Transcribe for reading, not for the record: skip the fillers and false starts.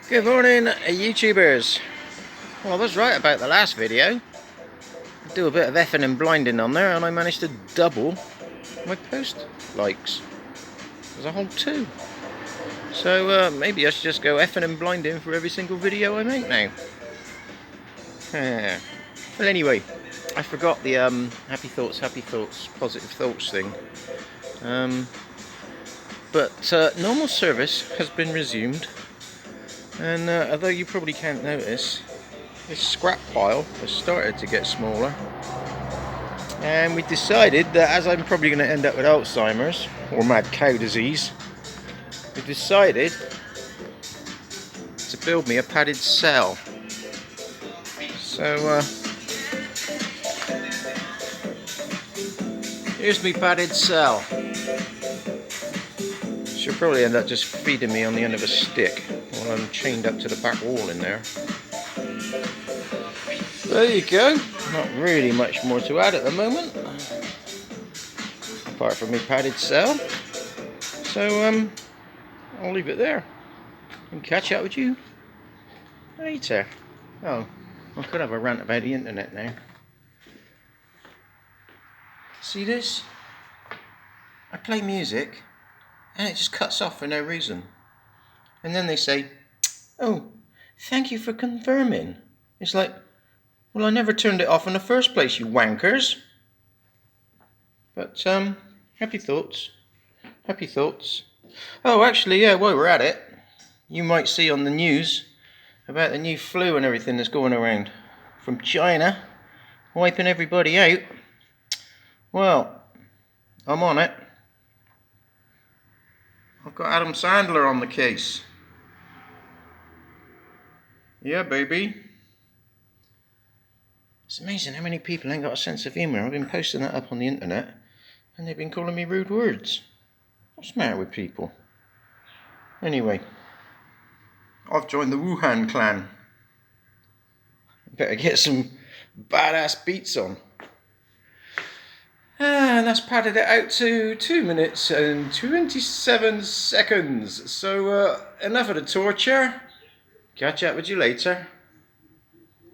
Good morning, YouTubers. Well, I was right about the last video. I do a bit of effing and blinding on there, and I managed to double my post likes. There's a whole 2. So maybe I should just go effing and blinding for every single video I make now. Well, anyway, I forgot the happy thoughts, positive thoughts thing. But normal service has been resumed, and although you probably can't notice, this scrap pile has started to get smaller, and we decided that as I'm probably going to end up with Alzheimer's or mad cow disease, we decided to build me a padded cell. So here's me padded cell. She'll probably end up just feeding me on the end of a stick while I'm chained up to the back wall in there. There you go. Not really much more to add at the moment, apart from my padded cell. So I'll leave it there and catch up with you later. Oh, I could have a rant about the internet now. See this? I play music and it just cuts off for no reason. And then they say, "Oh, thank you for confirming." It's like, well, I never turned it off in the first place, you wankers. But happy thoughts. Happy thoughts. Oh, actually, yeah, while we're at it, you might see on the news about the new flu and everything that's going around from China, wiping everybody out. Well, I'm on it. I've got Adam Sandler on the case. Yeah, baby. It's amazing how many people ain't got a sense of humour. I've been posting that up on the internet, and they've been calling me rude words. What's the matter with people? Anyway, I've joined the Wuhan clan. Better get some badass beats on. And that's padded it out to 2 minutes and 27 seconds. So enough of the torture. Catch up with you later.